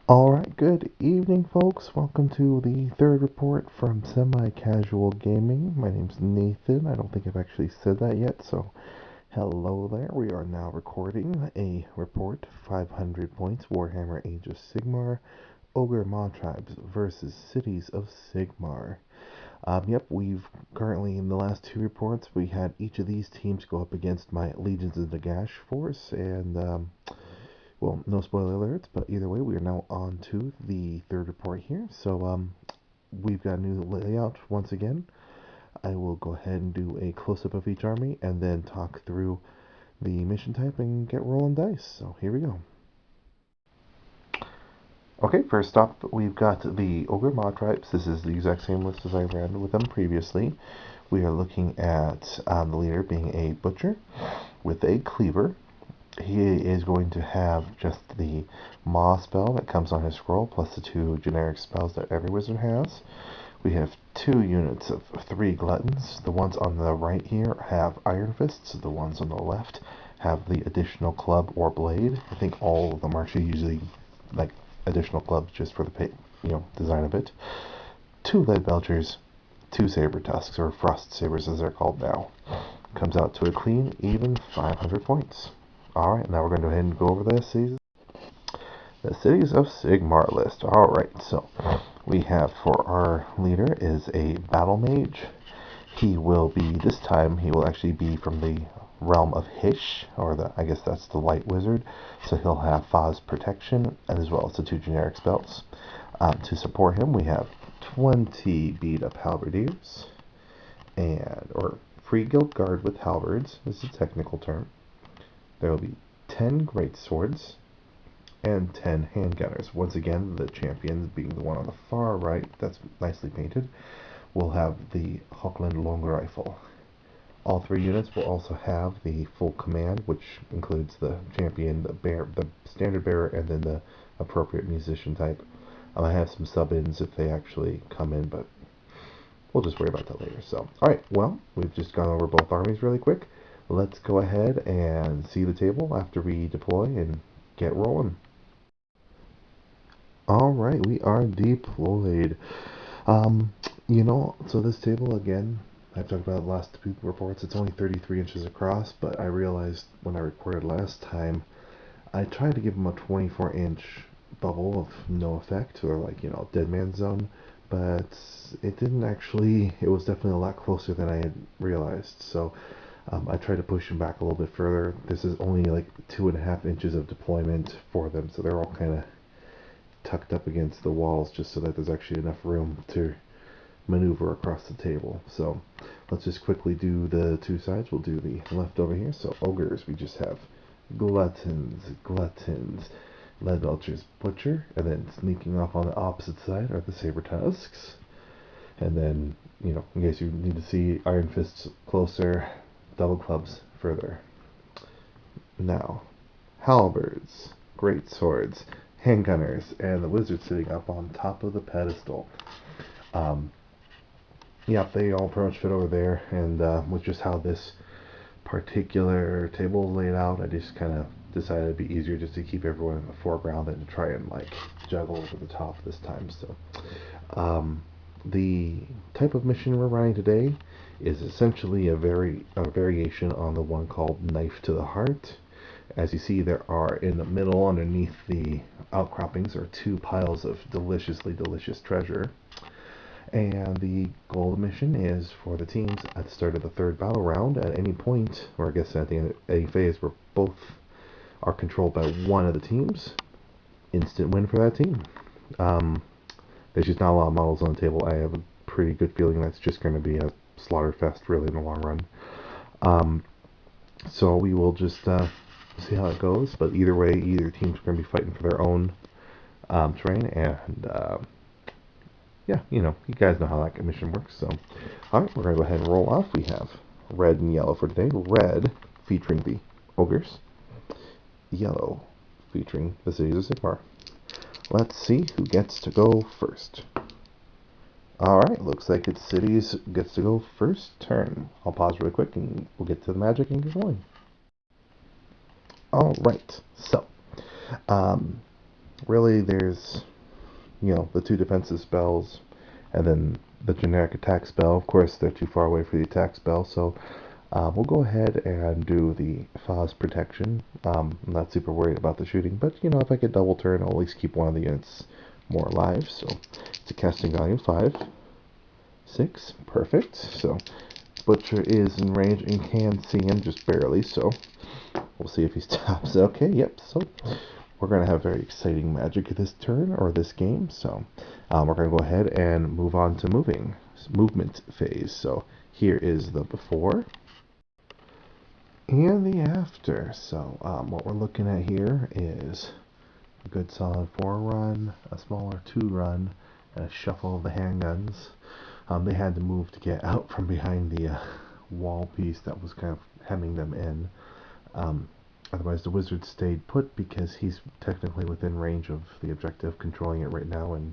Alright, good evening, folks. Welcome to the third report from Semi-Casual Gaming. My name's Nathan. I don't think I've actually said that yet, so hello there. We are now recording a report, 500 points, Warhammer Age of Sigmar, Ogor Mawtribes versus Cities of Sigmar. Yep, we've currently, in the last two reports, we had each of these teams go up against my Legions of Nagash force, and well, no spoiler alerts, but either way, we are now on to the third report here. So, we've got a new layout once again. I will go ahead and do a close-up of each army and then talk through the mission type and get rolling dice. So, here we go. Okay, first up, we've got the Ogor Mawtribes. This is the exact same list as I ran with them previously. We are looking at the leader being a butcher with a cleaver. He is going to have just the Maw spell that comes on his scroll, plus the two generic spells that every wizard has. We have two units of 3 Gluttons. The ones on the right here have Ironfists. The ones on the left have the additional club or blade. I think all of them are actually usually like additional clubs just for the design of it. 2 Leadbelchers, 2 Saber Tusks, or Frost Sabres as they're called now. Comes out to a clean, even 500 points. Alright, now we're going to go ahead and go over the Cities of Sigmar list. Alright, so we have for our leader is a Battlemage. He will be, this time, he will actually be from the realm of Hysh, or I guess that's the light wizard. So he'll have Faz protection, as well as the 2 generic spells. To support him, we have 20 beat up Halberdiers, or Freeguild Guard with Halberds, this is a technical term. There will be 10 Greatswords and 10 Handgunners. Once again, the champion being the one on the far right, that's nicely painted, will have the Hochland long rifle. All 3 units will also have the full command, which includes the champion, the standard bearer, and then the appropriate musician type. I have some sub-ins if they actually come in, but we'll just worry about that later. So, alright, well, we've just gone over both armies really quick. Let's go ahead and see the table after we deploy and get rolling. Alright, we are deployed. So this table, again, I've talked about the last 2 reports, it's only 33 inches across, but I realized when I recorded last time, I tried to give them a 24-inch bubble of no effect, or like, dead man zone, but it didn't actually, it was definitely a lot closer than I had realized, so I tried to push them back a little bit further. This is only like 2.5 inches of deployment for them, so they're all kind of tucked up against the walls just so that there's actually enough room to maneuver across the table. So let's just quickly do the 2 sides. We'll do the left over here. So ogres, we just have Gluttons, Leadbelchers, Butcher, and then sneaking off on the opposite side are the Saber Tusks. And then, in case you need to see Ironfists closer, double clubs further. Now, Halberds, Greatswords, Handgunners, and the wizard sitting up on top of the pedestal. Yep, they all pretty much fit over there, and with just how this particular table is laid out, I just kind of decided it'd be easier just to keep everyone in the foreground than to try and like juggle over the top this time. So, the type of mission we're running today is essentially a variation on the one called Knife to the Heart. As you see, there are in the middle, underneath the outcroppings, are 2 piles of deliciously delicious treasure. And the goal of the mission is for the teams at the start of the 3rd battle round, at any point, or I guess at the end of any phase where both are controlled by one of the teams, instant win for that team. There's just not a lot of models on the table. I have a pretty good feeling that's just going to be a slaughter fest, really, in the long run. So we will just see how it goes. But either way, either team's going to be fighting for their own terrain. And yeah, you guys know how that mission works. So, alright, we're going to go ahead and roll off. We have red and yellow for today. Red featuring the ogres. Yellow featuring the Cities of Sigmar. Let's see who gets to go first. Alright, looks like it's Cities gets to go first turn. I'll pause really quick and we'll get to the magic and get going. Alright, so really there's, the two defensive spells, and then the generic attack spell. Of course, they're too far away for the attack spell, so we'll go ahead and do the Frost protection. I'm not super worried about the shooting, but if I get double turn, I'll at least keep one of the units more alive. So it's a casting value 5, 6, perfect. So Butcher is in range and can see him just barely, so we'll see if he stops. Okay, yep, so we're going to have very exciting magic this turn, or this game, so we're going to go ahead and move on to movement phase. So here is the before and the after. So what we're looking at here is a good solid 4 run, a smaller 2 run, and a shuffle of the handguns. They had to move to get out from behind the wall piece that was kind of hemming them in. Otherwise, the wizard stayed put because he's technically within range of the objective, controlling it right now, and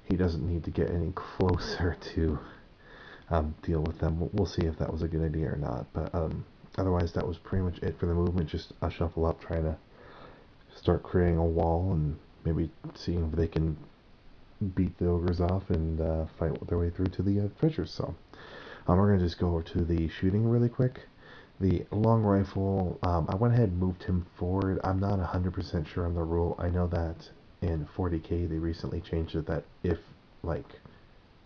he doesn't need to get any closer to deal with them. We'll see if that was a good idea or not. But otherwise, that was pretty much it for the movement. Just a shuffle up, trying to start creating a wall and maybe seeing if they can beat the ogres off and fight their way through to the treasures. So we're going to just go over to the shooting really quick. The long rifle, I went ahead and moved him forward. I'm not 100% sure on the rule. I know that in 40k they recently changed it that if like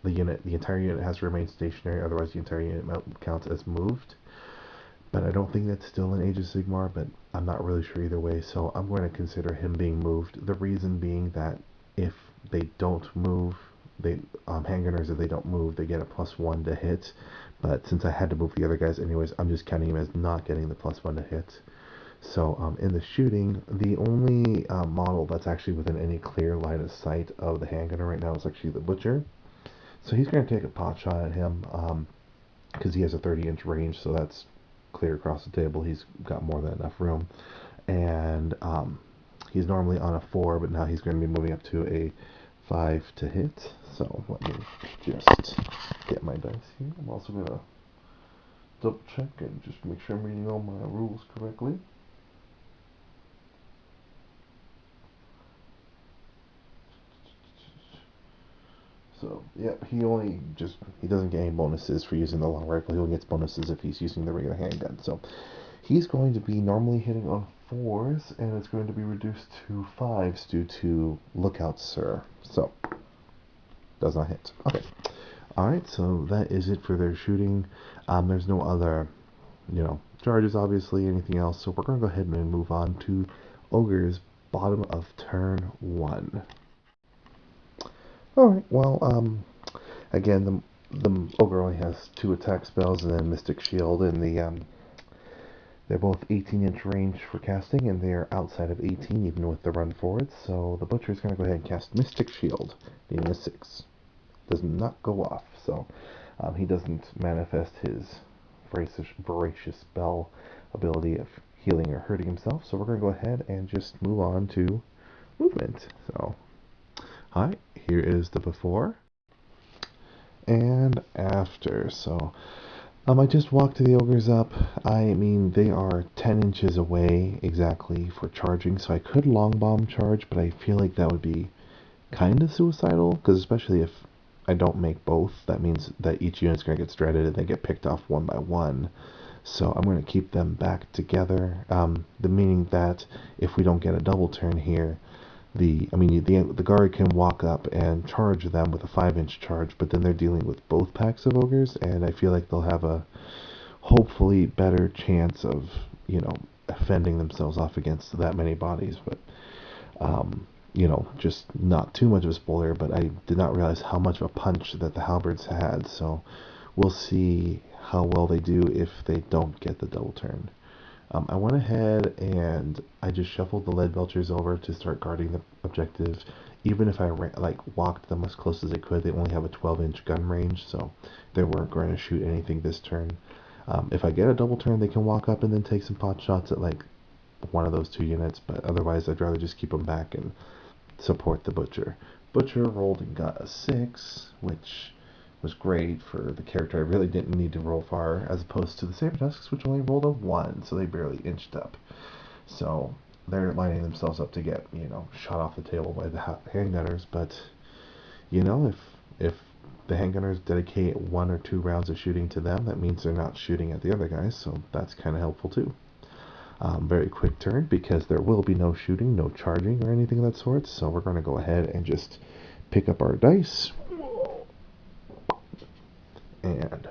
the entire unit has to remain stationary, otherwise the entire unit counts as moved. But I don't think that's still in Age of Sigmar, but I'm not really sure either way, so I'm going to consider him being moved. The reason being that if they don't move, handgunners, if they don't move, they get a +1 to hit. But since I had to move the other guys anyways, I'm just counting him as not getting the +1 to hit. So in the shooting, the only model that's actually within any clear line of sight of the handgunner right now is actually the Butcher. So he's going to take a pot shot at him because he has a 30-inch range, so that's clear across the table. He's got more than enough room. And he's normally on a 4, but now he's going to be moving up to a 5 to hit. So let me just get my dice here. I'm also going to double check and just make sure I'm reading all my rules correctly. So, yep, he doesn't get any bonuses for using the long rifle. He only gets bonuses if he's using the regular handgun. So, he's going to be normally hitting on 4s, and it's going to be reduced to 5s due to Lookout Sir. So, does not hit. Okay. Alright, so that is it for their shooting. There's no other, charges, obviously, anything else. So, we're going to go ahead and move on to Ogre's bottom of turn 1. Alright, well, again, the Ogre only has 2 attack spells and then Mystic Shield, and they're both 18-inch range for casting, and they're outside of 18 even with the run forward, so the Butcher is going to go ahead and cast Mystic Shield, being a 6. Does not go off, so he doesn't manifest his voracious spell ability of healing or hurting himself, so we're going to go ahead and just move on to movement. So, hi, here is the before and after. So I just walked the ogres up. I mean, they are 10 inches away exactly for charging, so I could long bomb charge, but I feel like that would be kind of suicidal, because especially if I don't make both, that means that each unit's going to get stranded and they get picked off one by one. So I'm going to keep them back together, the meaning that if we don't get a double turn here, the guard can walk up and charge them with a 5-inch charge, but then they're dealing with both packs of ogres, and I feel like they'll have a hopefully better chance of, fending themselves off against that many bodies. But just not too much of a spoiler, but I did not realize how much of a punch that the Halberds had, so we'll see how well they do if they don't get the double turn. I went ahead and I just shuffled the Leadbelchers over to start guarding the objective. Even if I walked them as close as I could, they only have a 12-inch gun range, so they weren't going to shoot anything this turn. If I get a double turn, they can walk up and then take some pot shots at one of those 2 units, but otherwise I'd rather just keep them back and support the Butcher. Butcher rolled and got a 6, which was great for the character. I really didn't need to roll far, as opposed to the Saber Tusks, which only rolled a 1, so they barely inched up. So they're lining themselves up to get, shot off the table by the handgunners. But, if the handgunners dedicate 1 or 2 rounds of shooting to them, that means they're not shooting at the other guys, so that's kind of helpful too. Very quick turn because there will be no shooting, no charging or anything of that sort, so we're going to go ahead and just pick up our dice and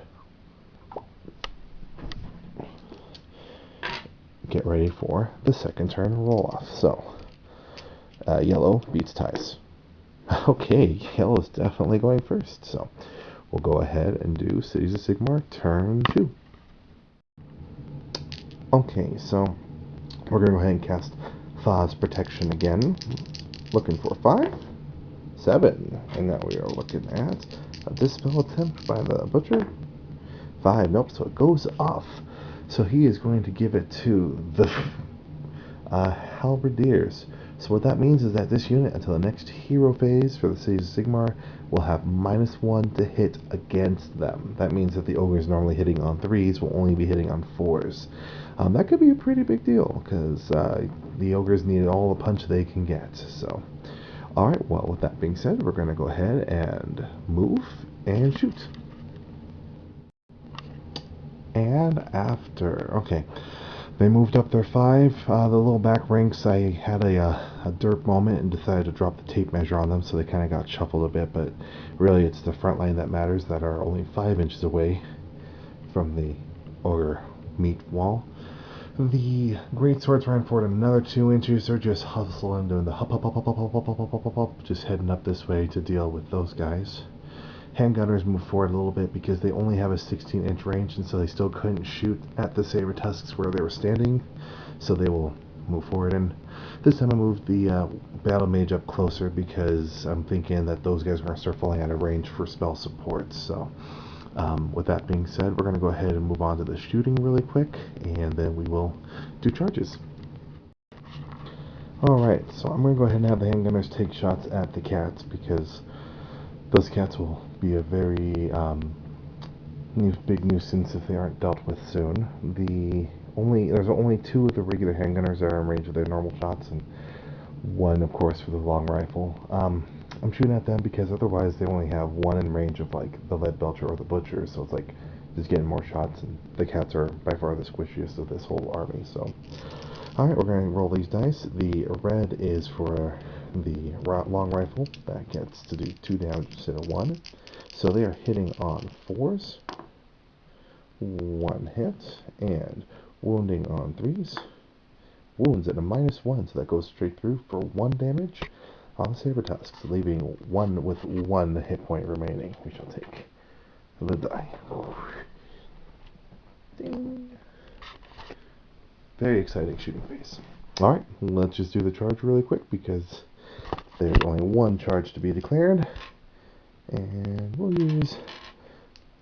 get ready for the second turn roll off. So, yellow beats ties. Okay, yellow's definitely going first, so we'll go ahead and do Cities of SIgmar turn 2. Okay, so we're going to go ahead and cast Thaw's Protection again. Looking for 5, 7, and now we are looking at a Dispel attempt by the Butcher. 5, nope, so it goes off. So he is going to give it to the Halberds. So what that means is that this unit, until the next hero phase for the Cities of SIgmar, will have -1 to hit against them. That means that the ogres normally hitting on 3s will only be hitting on 4s. That could be a pretty big deal, because the ogres need all the punch they can get. So, alright, well, with that being said, we're going to go ahead and move and shoot. And after, okay, they moved up their 5. The little back ranks, I had a derp moment and decided to drop the tape measure on them, so they kind of got shuffled a bit, but really it's the front line that matters, that are only 5 inches away from the ogre meat wall. The Greatswords ran forward another 2 inches. They're just hustling, doing the hop, hop, hop, hop, hop, hop, hop, hop, hop, hop, just heading up this way to deal with those guys. Handgunners move forward a little bit because they only have a 16-inch range, and so they still couldn't shoot at the Saber Tusks where they were standing, so they will move forward. And this time I moved the Battlemage up closer because I'm thinking that those guys are going to start falling out of range for spell support. So with that being said, we're going to go ahead and move on to the shooting really quick, and then we will do charges. Alright, so I'm going to go ahead and have the handgunners take shots at the cats, because those cats will be a very big nuisance if they aren't dealt with soon. There's only 2 of the regular handgunners that are in range of their normal shots, and 1, of course, for the long rifle. I'm shooting at them because otherwise they only have 1 in range of like the Leadbelcher or the Butcher, so it's like just getting more shots, and the cats are by far the squishiest of this whole army. So, alright, we're going to roll these dice. The red is for the long rifle. That gets to do 2 damage instead of 1. So they are hitting on 4s. 1 hit, and wounding on 3s. Wounds at a -1, so that goes straight through for 1 damage on the Saber Tusks, leaving 1 with 1 hit point remaining. We shall take the die. Ding. Very exciting shooting phase. Alright, let's just do the charge really quick because there's only 1 charge to be declared. And we'll use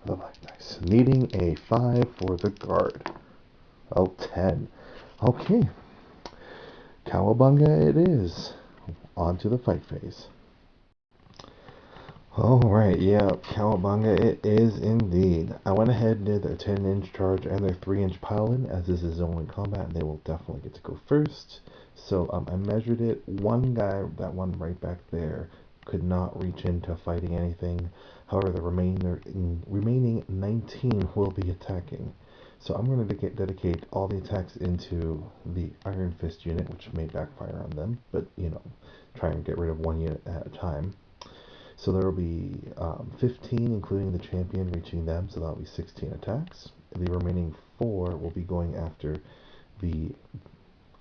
the black dice. Needing a 5 for the guard. Oh, 10. Okay. Cowabunga it is. On to the fight phase. Alright, yeah, cowabunga it is indeed. I went ahead and did their 10-inch charge and their 3-inch pile-in, as this is only combat, and they will definitely get to go first. So I measured it. 1 guy, that one right back there, could not reach into fighting anything. However, the remaining 19 will be attacking. So I'm going to dedicate all the attacks into the Ironfist unit, which may backfire on them, but, try and get rid of 1 unit at a time. So there will be 15, including the champion, reaching them, so that will be 16 attacks. The remaining 4 will be going after the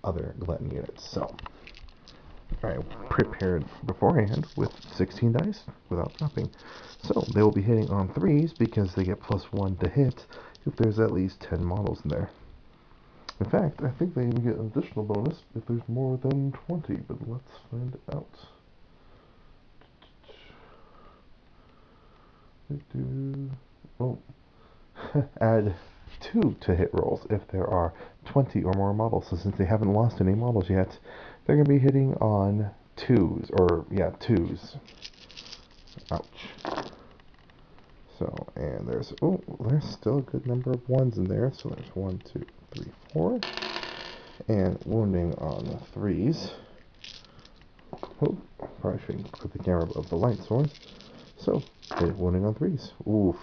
other glutton units. So, I prepared beforehand with 16 dice without dropping. So they will be hitting on 3s because they get +1 to hit if there's at least 10 models in there. In fact, I think they even get an additional bonus if there's more than 20, but let's find out. Oh, add 2 to hit rolls if there are 20 or more models. So since they haven't lost any models yet, they're going to be hitting on 2s, or yeah, 2s. Ouch. So, and there's still a good number of 1s in there. So there's 1, 2, 3, 4. and wounding on 3s. Oh, probably shouldn't put the camera above the light source. So, wounding on 3s. Oof.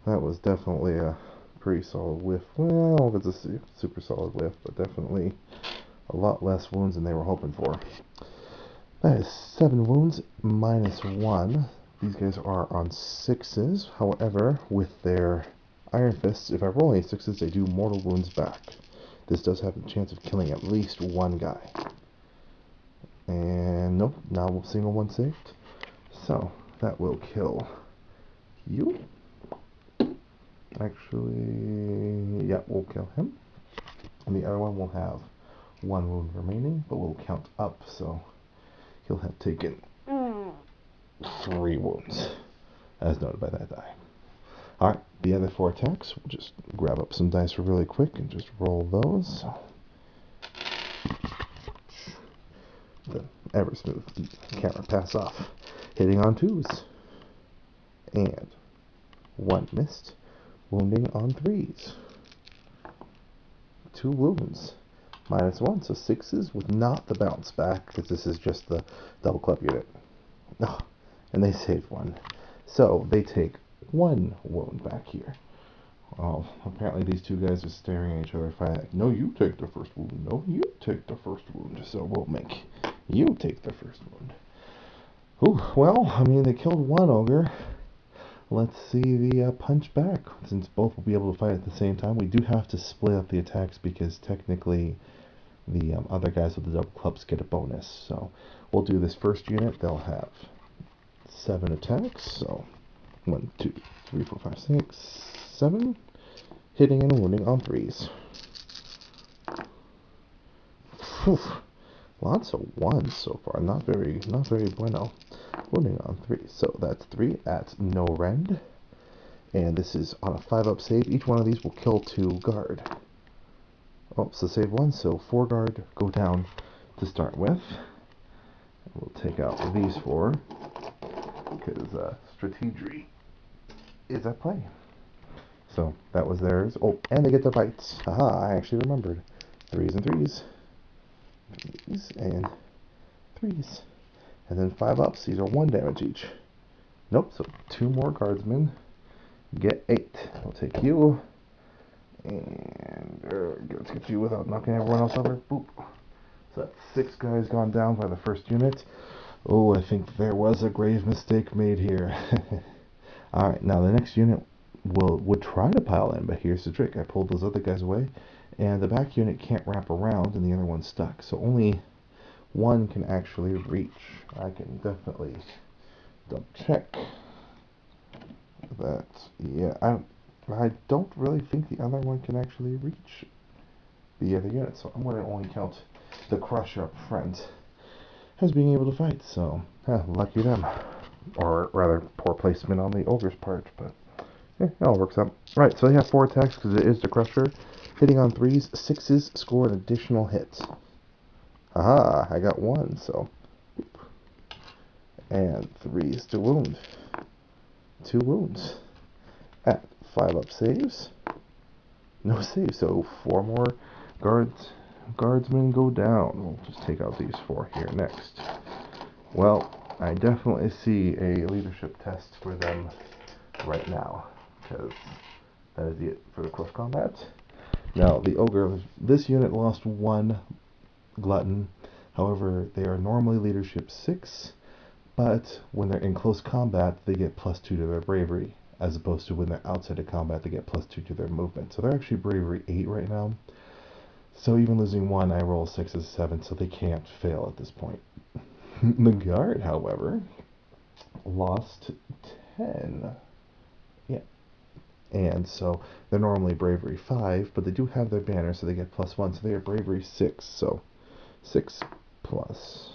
That was definitely a pretty solid whiff. Well, it's a super solid whiff, but definitely a lot less wounds than they were hoping for. That is 7 wounds, minus 1. These guys are on 6s. However, with their Ironfists, if I roll any 6s, they do mortal wounds back. This does have a chance of killing at least one guy. And nope, not a single one saved. So, that will kill you. Actually, yeah, we'll kill him. And the other one will have 1 wound remaining, but will count up, so he'll have taken 3 wounds, as noted by that die. Alright, the other 4 attacks, we'll just grab up some dice really quick and just roll those. The ever smooth camera pass off. Hitting on 2s. And 1 missed. Wounding on 3s. 2 wounds. Minus 1, so 6s with not the bounce back, because this is just the double club unit. Oh, and they saved 1. So they take 1 wound back here. Oh, apparently these 2 guys are staring at each other, fighting like, no, you take the first wound. No, you take the first wound. So we'll make you take the first wound. Ooh, well, I mean, they killed 1 ogre. Let's see the punch back. Since both will be able to fight at the same time, we do have to split up the attacks because technically the other guys with the double clubs get a bonus. So we'll do this first unit. They'll have 7 attacks. So 1, 2, 3, 4, 5, 6, 7. Hitting and wounding on 3s. Whew. Lots of 1s so far. Not very bueno. Wounding on 3. So that's 3 at no rend. And this is on a 5-up save. Each one of these will kill 2 guard. Oh, so save 1. So 4 guard go down to start with. We'll take out these 4. Because strategy is at play. So that was theirs. Oh, and they get their bites. Aha, I actually remembered. 3s and 3s. 3s and 3s. And then 5 ups. These are 1 damage each. Nope, so 2 more guardsmen get 8. I'll take you. And let's get you without knocking everyone else over. Boop. So that's 6 guys gone down by the first unit. Oh, I think there was a grave mistake made here. Alright, now the next unit would try to pile in, but here's the trick. I pulled those other guys away, and the back unit can't wrap around, and the other one's stuck. So only 1 can actually reach. I can definitely double check that. Yeah, I don't really think the other one can actually reach the other unit, so I'm going to only count the Crusher up front as being able to fight. So, lucky them. Or rather, poor placement on the Ogre's part, but it all works out. Right, so they have 4 attacks because it is the Crusher. Hitting on 3s, 6s score an additional hit. Aha, I got 1, so. And 3s to wound. 2 wounds. At 5-up saves. No save, so 4 more guardsmen go down. We'll just take out these 4 here next. Well, I definitely see a leadership test for them right now, because that is it for the close combat. Now, the Ogre, this unit lost 1 Glutton. However, they are normally leadership 6, but when they're in close combat, they get +2 to their bravery, as opposed to when they're outside of combat, they get +2 to their movement. So they're actually bravery 8 right now. So even losing 1, I roll 6 as 7, so they can't fail at this point. The guard, however, lost 10. Yeah. And so they're normally bravery 5, but they do have their banner, so they get +1, so they are bravery 6. So 6 plus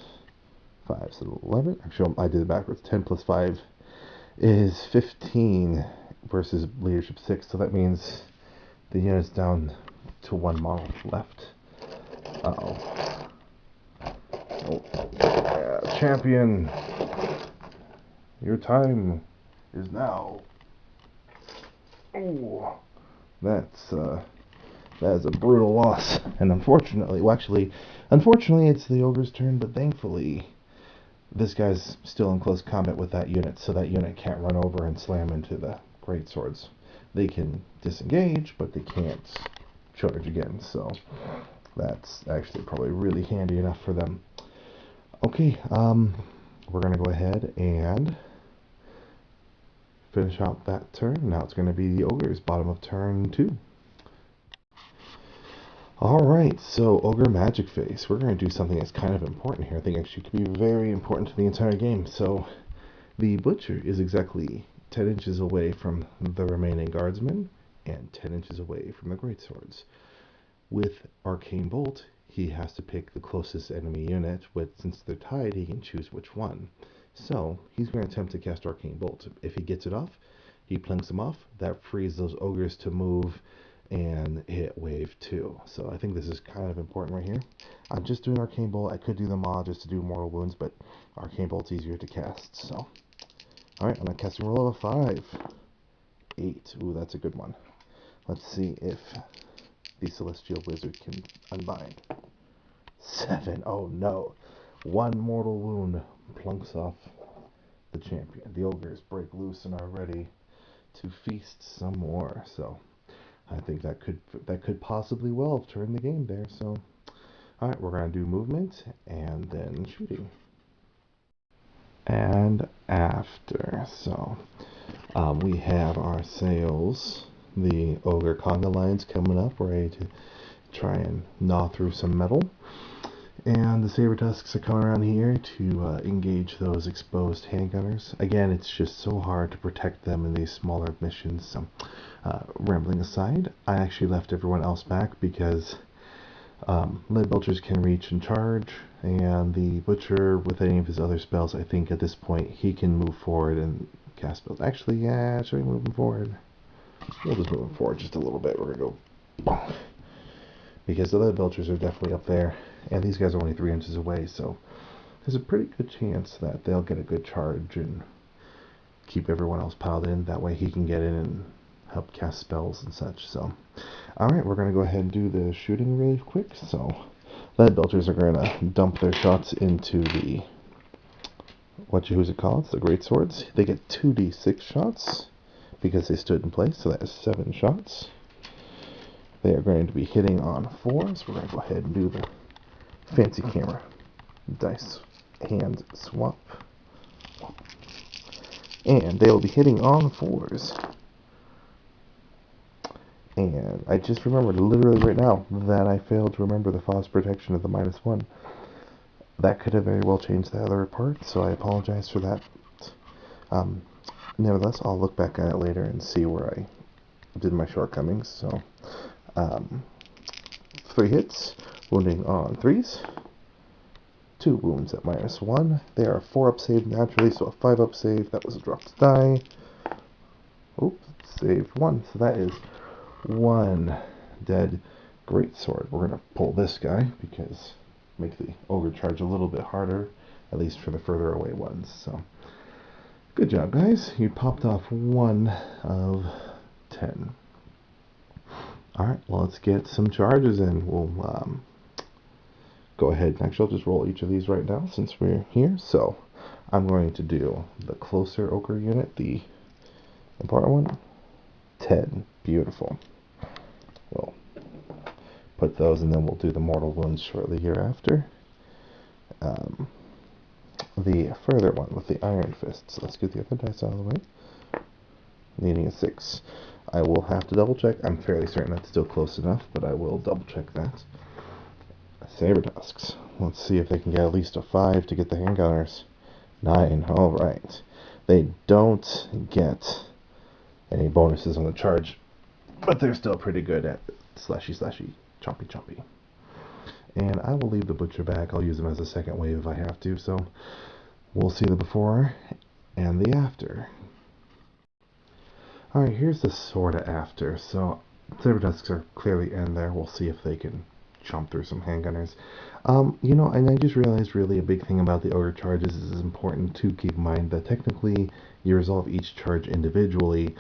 5, so 11. Actually, I did it backwards. 10 plus 5 is 15 versus leadership 6, so that means the unit's down to 1 model left. Uh-oh. Oh, yeah, champion, your time is now. Oh, that's That is a brutal loss. And unfortunately, well, actually, unfortunately, it's the ogre's turn, but thankfully, this guy's still in close combat with that unit, so that unit can't run over and slam into the greatswords. They can disengage, but they can't charge again, so that's actually probably really handy enough for them. Okay, we're going to go ahead and finish out that turn. Now it's going to be the ogre's bottom of turn 2. Alright, so Ogre Magic Face. We're going to do something that's kind of important here. I think actually could be very important to the entire game. So the Butcher is exactly 10 inches away from the remaining guardsmen and 10 inches away from the greatswords. With Arcane Bolt, he has to pick the closest enemy unit, but since they're tied, he can choose which one. So he's going to attempt to cast Arcane Bolt. If he gets it off, he plinks them off. That frees those ogres to move and hit wave 2. So I think this is kind of important right here. I'm just doing Arcane Bolt. I could do them all just to do mortal wounds, but Arcane Bolt's easier to cast. So, alright, I'm casting roll of a 5. 8. Ooh, that's a good one. Let's see if the Celestial Wizard can unbind. 7. Oh no. 1 mortal wound plunks off the champion. The ogres break loose and are ready to feast some more. So I think that could possibly well have turned the game there. So, all right, we're gonna do movement and then shooting. And after, so we have our sails, the ogre conga lines coming up, ready to try and gnaw through some metal. And the Saber Tusks are coming around here to engage those exposed handgunners. Again, it's just so hard to protect them in these smaller missions. So, rambling aside, I actually left everyone else back because Leadbelchers can reach and charge, and the Butcher, with any of his other spells, I think at this point he can move forward and cast spells. Actually, yeah, should we move him forward? We'll just move him forward just a little bit. We're going to go because the Leadbelchers are definitely up there, and these guys are only 3 inches away, so there's a pretty good chance that they'll get a good charge and keep everyone else piled in. That way he can get in and help cast spells and such. So, alright, we're going to go ahead and do the shooting really quick. So, Leadbelchers are going to dump their shots into the, who's it called? It's the greatswords. They get 2d6 shots because they stood in place, so that is 7 shots. They are going to be hitting on 4s. We're going to go ahead and do the fancy camera dice hand swap. And they will be hitting on 4s. And I just remembered literally right now that I failed to remember the frost protection of the -1. That could have very well changed the other part, so I apologize for that. Nevertheless, I'll look back at it later and see where I did my shortcomings. So, 3 hits, wounding on 3s. 2 wounds at -1. They are 4 up save naturally, so a 5 up save. That was a dropped die. Oops, saved 1. So that is 1 dead greatsword. We're going to pull this guy because make the ogre charge a little bit harder, at least for the further away ones. So good job, guys. You popped off 1 of 10. Alright, well, let's get some charges in. We'll go ahead and actually I'll just roll each of these right now since we're here. So I'm going to do the closer ogre unit, the important one. 10. Beautiful. We'll put those, and then we'll do the mortal wounds shortly hereafter. The further one with the Ironfists. So let's get the other dice out of the way. Needing a 6. I will have to double check. I'm fairly certain that's still close enough, but I will double check that. Saber Tusks. Let's see if they can get at least a 5 to get the handgunners. 9. Alright. They don't get any bonuses on the charge, but they're still pretty good at slashy, chompy, chompy. And I will leave the Butcher back. I'll use them as a second wave if I have to. So we'll see the before and the after. Alright, here's the sorta after. So Saber Tusks are clearly in there. We'll see if they can chomp through some handgunners. You know, and I just realized really a big thing about the ogre charges is it's important to keep in mind that technically you resolve each charge individually,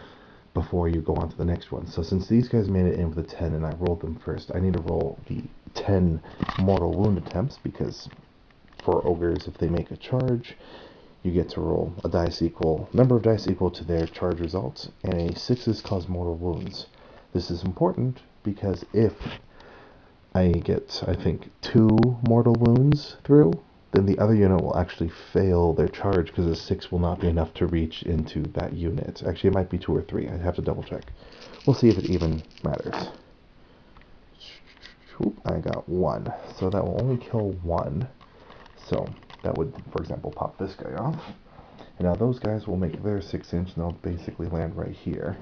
before you go on to the next one. So since these guys made it in with a 10 and I rolled them first, I need to roll the 10 mortal wound attempts, because for ogres, if they make a charge, you get to roll a number of dice equal to their charge results, and a 6s cause mortal wounds. This is important because if I get, I think, 2 mortal wounds through, then the other unit will actually fail their charge because a 6 will not be enough to reach into that unit. Actually, it might be 2 or 3. I'd have to double check. We'll see if it even matters. Oop, I got 1, so that will only kill 1. So that would, for example, pop this guy off. And now those guys will make their 6-inch, and they'll basically land right here.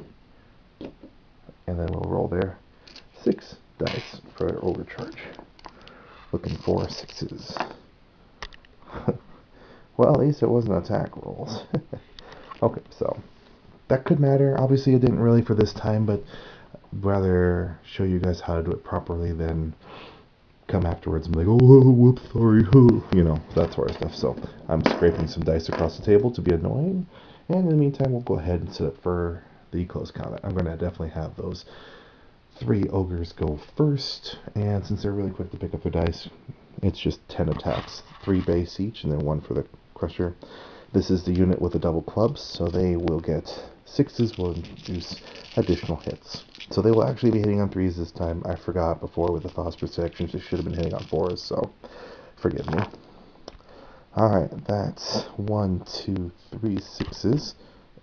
And then we'll roll their 6 dice for their overcharge. Looking for 6s. Well, at least it wasn't attack rolls. Okay, so that could matter. Obviously, it didn't really for this time, but I'd rather show you guys how to do it properly than come afterwards and be like, oh, whoops, sorry, you know, that sort of stuff. So I'm scraping some dice across the table to be annoying, and in the meantime, we'll go ahead and set up for the close combat. I'm going to definitely have those 3 ogres go first, and since they're really quick to pick up their dice, it's just 10 attacks, 3 base each, and then 1 for the crusher. This is the unit with the double clubs, so they will get 6s, will induce additional hits. So they will actually be hitting on 3s this time. I forgot before with the phosphorus sections, they should have been hitting on 4s, so forgive me. Alright, that's 1, 2, 3 6s,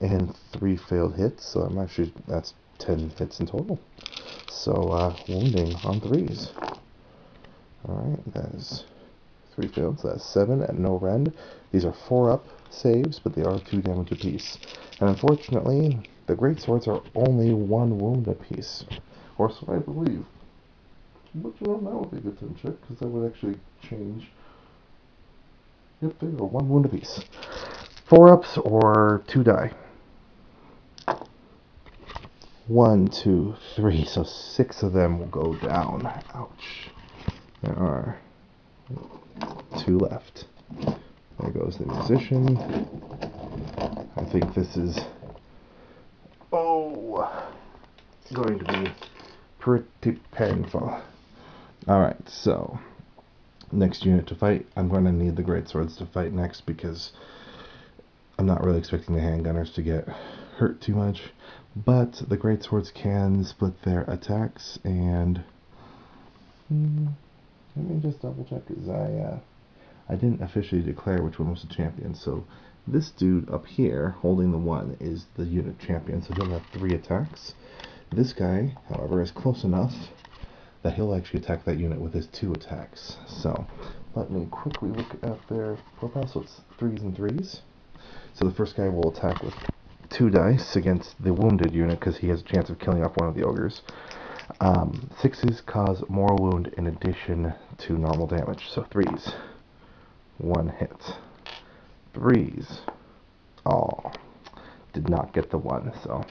and 3 failed hits, so that's 10 hits in total. So, wounding on 3s. Alright, that is 3 failed, so that's 7 at no rend. These are 4-up saves, but they are 2 damage apiece. And unfortunately, the Greatswords are only 1 wound apiece. Or so I believe. But you know, that would be good to check, because that would actually change. Yep, they are 1 wound apiece. 4-ups or 2 die. 1, 2, 3, so 6 of them will go down. Ouch. There are 2 left. There goes the musician. I think this is going to be pretty painful. Alright, so next unit to fight. I'm going to need the Greatswords to fight next because I'm not really expecting the Handgunners to get hurt too much. But the Greatswords can split their attacks, and let me just double check because I didn't officially declare which one was the champion. So this dude up here holding the 1 is the unit champion, so he'll have 3 attacks. This guy, however, is close enough that he'll actually attack that unit with his 2 attacks. So let me quickly look at their profile. So it's 3s and 3s. So the first guy will attack with 2 dice against the wounded unit because he has a chance of killing off one of the ogres. 6s cause more wound in addition to normal damage. So 3s, 1 hit. 3s, did not get the 1. So,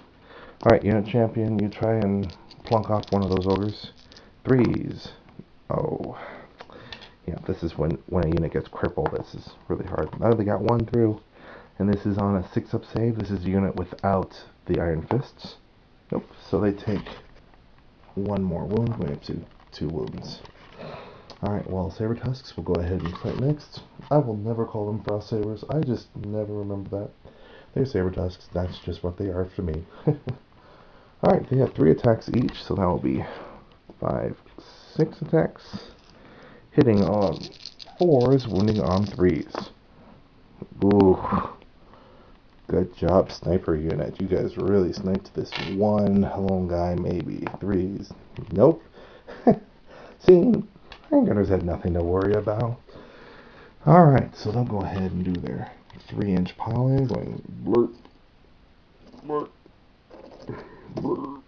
alright, unit champion, you try and plunk off one of those ogres. 3s, yeah, this is when a unit gets crippled. This is really hard. Now they got 1 through. And this is on a 6-up save. This is the unit without the Ironfists. Nope. So they take 1 more wound. We have 2 wounds. Alright, well, Saber Tusks will go ahead and fight next. I will never call them Frost Sabres. I just never remember that. They're Saber Tusks. That's just what they are for me. Alright, they have 3 attacks each, so that will be 5, 6 attacks. Hitting on 4s, wounding on 3s. Ooh. Good job, sniper unit. You guys really sniped this one lone guy, maybe. 3s. Nope. See, Handgunners had nothing to worry about. Alright, so they'll go ahead and do their 3-inch piling, going blurt, blurt, blurt.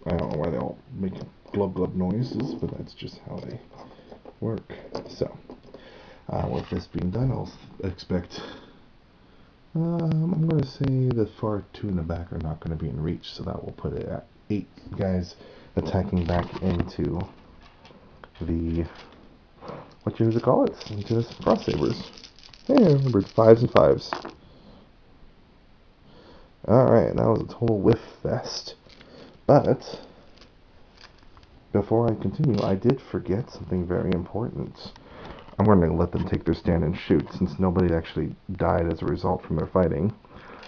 I don't know why they all make glub glub noises, but that's just how they work. So, with this being done, I'll expect I'm going to say the far 2 in the back are not going to be in reach, so that will put it at 8 guys attacking back into the, what you call it? Into the Frost Sabres. Hey, remember, it's 5s and 5s. Alright, that was a total whiff fest. But, before I continue, I did forget something very important. I'm going to let them take their stand and shoot, since nobody actually died as a result from their fighting.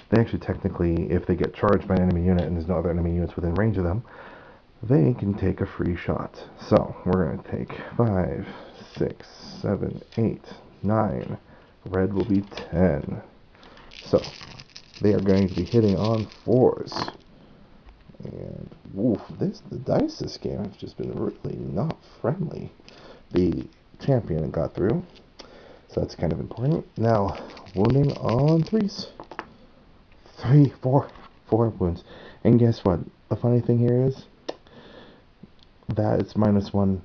They actually technically, if they get charged by an enemy unit and there's no other enemy units within range of them, they can take a free shot. So, we're going to take 5, 6, 7, 8, 9. Red will be 10. So, they are going to be hitting on 4s. And, woof, the dice this game have just been really not friendly. The champion got through, so that's kind of important. Now, wounding on 3s. 3, 4 wounds. And guess what? The funny thing here is that it's -1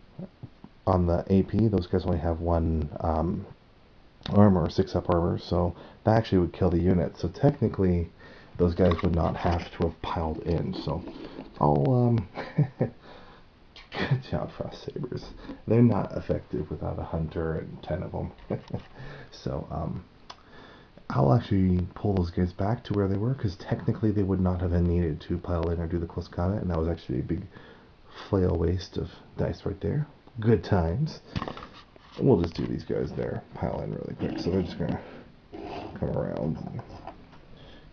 on the AP. Those guys only have 1 armor, 6-up armor, so that actually would kill the unit. So technically, those guys would not have to have piled in. So I'll good job, Frost Sabres. They're not effective without a hunter and 10 of them. So I'll actually pull those guys back to where they were, because technically they would not have needed to pile in or do the close combat, and that was actually a big flail waste of dice right there. Good times. We'll just do these guys there, pile in really quick. So they're just gonna come around and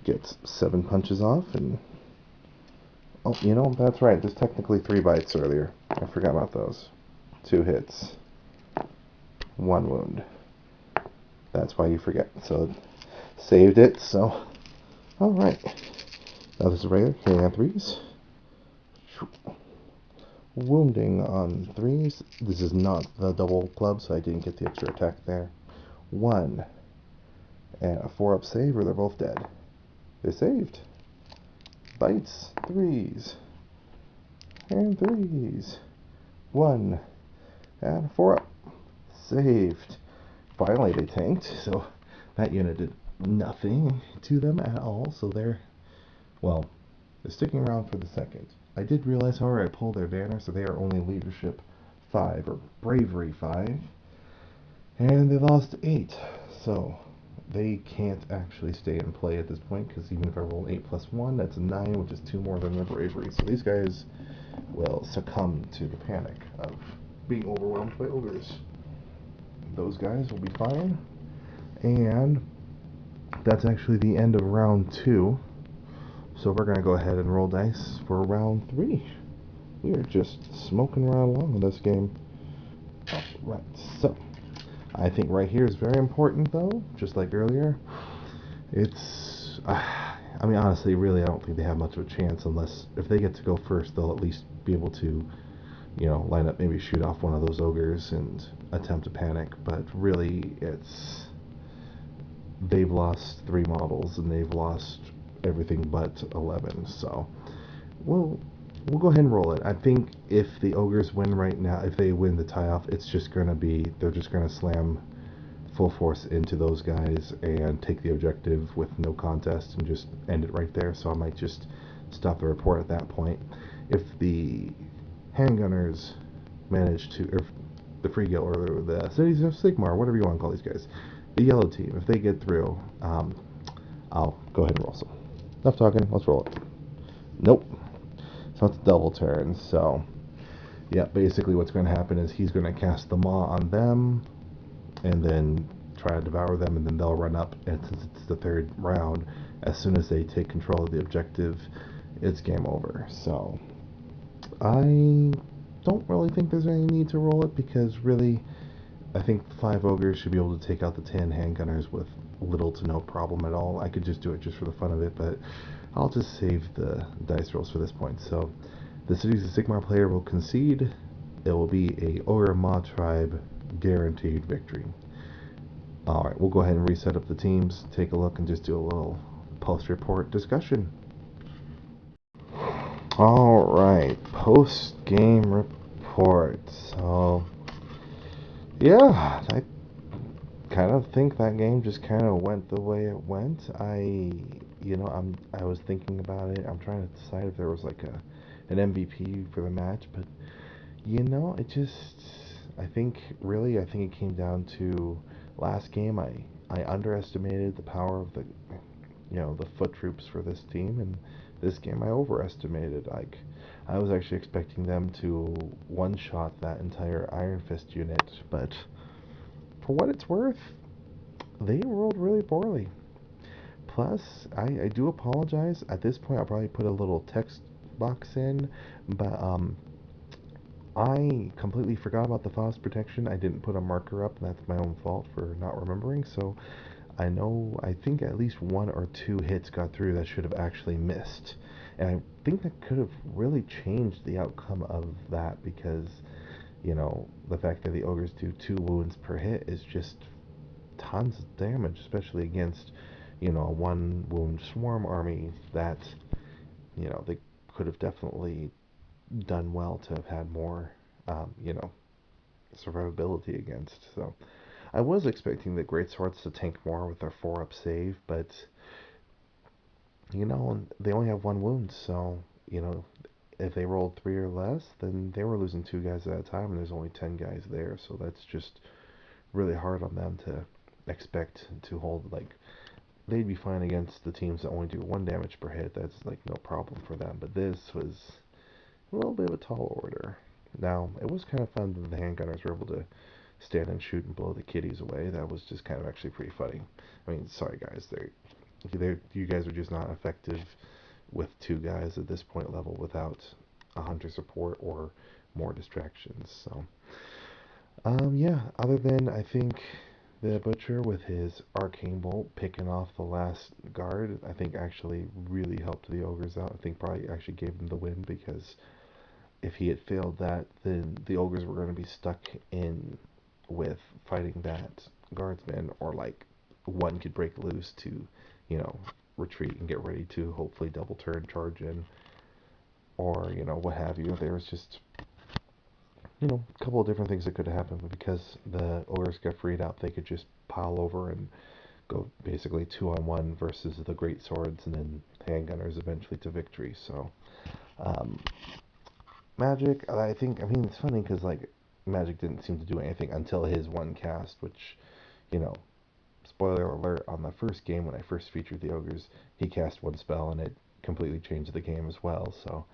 get 7 punches off, and oh, you know, that's right, there's technically 3 bites earlier. I forgot about those. 2 hits, 1 wound. That's why you forget. So saved it. So alright, now this is regular, hitting on 3s. Wounding on 3s. This is not the double club, so I didn't get the extra attack there. 1 and a 4-up save, or they're both dead. They're saved. Bites, 3s and 3s. 1 and a 4-up, saved. Finally, they tanked, so that unit did nothing to them at all. So they're sticking around for the second. I did realize, however, I pulled their banner, so they are only leadership 5, or bravery 5, and they lost 8, so they can't actually stay and play at this point, because even if I roll 8 plus 1, that's a 9, which is 2 more than their bravery. So these guys will succumb to the panic of being overwhelmed by ogres. Those guys will be fine, and that's actually the end of round 2. So we're going to go ahead and roll dice for round 3. We are just smoking right along in this game. Alright, so I think right here is very important, though, just like earlier. It's, I mean, honestly, really, I don't think they have much of a chance, unless, if they get to go first, they'll at least be able to, you know, line up, maybe shoot off one of those ogres and attempt to panic. But really, they've lost 3 models, and they've lost everything but 11, so we'll go ahead and roll it. I think if the ogres win right now, if they win the tie-off, it's just going to be, they're just going to slam full force into those guys and take the objective with no contest and just end it right there. So I might just stop the report at that point. If the Handgunners manage to, or the Freeguild, or the Cities of SIgmar, whatever you want to call these guys, the yellow team, if they get through, I'll go ahead and roll some. Enough talking, let's roll it. Nope. So it's double turn, so yeah, basically what's going to happen is he's going to cast the Maw on them, and then try to devour them, and then they'll run up, and since it's the 3rd round, as soon as they take control of the objective, it's game over. So I don't really think there's any need to roll it, because really, I think 5 ogres should be able to take out the 10 handgunners with little to no problem at all. I could just do it just for the fun of it, but I'll just save the dice rolls for this point. So the Cities of SIgmar player will concede. It will be a Ogor Mawtribes guaranteed victory. Alright, we'll go ahead and reset up the teams, take a look, and just do a little post-report discussion. Alright, post-game report. So yeah, I kind of think that game just kind of went the way it went. I was thinking about it. I'm trying to decide if there was like an MVP for the match, but I think it came down to last game. I underestimated the power of the foot troops for this team, and this game I overestimated. Like, I was actually expecting them to one-shot that entire Iron Fist unit, but for what it's worth, they rolled really poorly. Plus, I do apologize. At this point, I'll probably put a little text box in, but I completely forgot about the frost protection. I didn't put a marker up, and that's my own fault for not remembering. So I think at least one or two hits got through that should have actually missed. And I think that could have really changed the outcome of that because, the fact that the ogres do 2 wounds per hit is just tons of damage, especially against, a 1 wound swarm army that, they could have definitely done well to have had more, survivability against. So I was expecting the Greatswords to tank more with their 4-up save, but they only have 1 wound, so if they rolled 3 or less, then they were losing 2 guys at a time, and there's only 10 guys there, so that's just really hard on them to expect to hold. Like, they'd be fine against the teams that only do 1 damage per hit. That's like no problem for them, but this was a little bit of a tall order. Now, it was kind of fun that the handgunners were able to stand and shoot and blow the kitties away. That was just kind of actually pretty funny. I mean, sorry guys, you guys are just not effective with 2 guys at this point level without a hunter support or more distractions. So, yeah. Other than I think the butcher with his arcane bolt picking off the last guard, I think actually really helped the ogres out. I think probably actually gave them the win because if he had failed that, then the ogres were going to be stuck in with fighting that guardsman, or like one could break loose to, retreat and get ready to hopefully double turn, charge in, or what have you. There was just a couple of different things that could have happened, but because the ogres got freed out, they could just pile over and go basically 2-on-1 versus the great swords, and then handgunners eventually to victory. So um, Magic, I mean, it's funny because, like, Magic didn't seem to do anything until his one cast, which, you know, spoiler alert, on the first game when I first featured the Ogres, he cast one spell and it completely changed the game as well. So,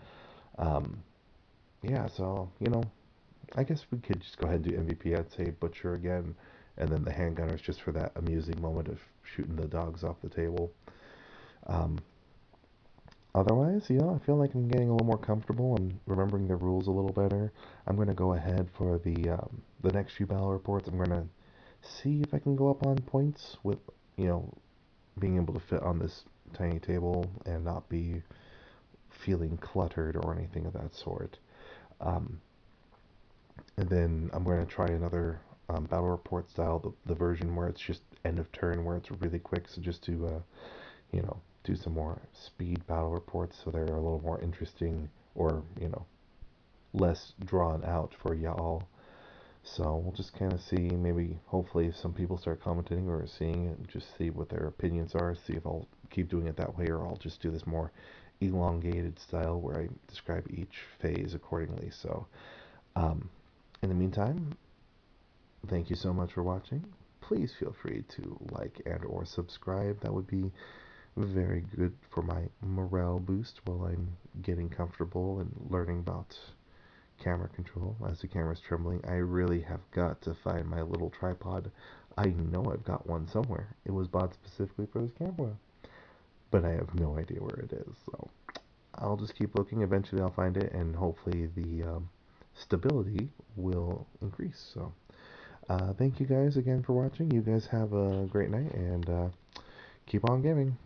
um, yeah, so, I guess we could just go ahead and do MVP. I'd say Butcher again, and then the Handgunners just for that amusing moment of shooting the dogs off the table. Um, Otherwise, I feel like I'm getting a little more comfortable and remembering the rules a little better. I'm going to go ahead for the next few battle reports. I'm going to see if I can go up on points with, you know, being able to fit on this tiny table and not be feeling cluttered or anything of that sort. Um, and then I'm going to try another battle report style, the version where it's just end of turn, where it's really quick. So just to do some more speed battle reports so they're a little more interesting, or, less drawn out for y'all. So we'll just kind of see, maybe, hopefully, if some people start commenting or seeing it, just see what their opinions are, see if I'll keep doing it that way or I'll just do this more elongated style where I describe each phase accordingly. So, in the meantime, thank you so much for watching. Please feel free to like and or subscribe. That would be very good for my morale boost while I'm getting comfortable and learning about camera control as the camera's trembling. I really have got to find my little tripod. I know I've got one somewhere. It was bought specifically for this camera, but I have no idea where it is. So I'll just keep looking. Eventually I'll find it, and hopefully the stability will increase. So thank you guys again for watching. You guys have a great night, and keep on gaming.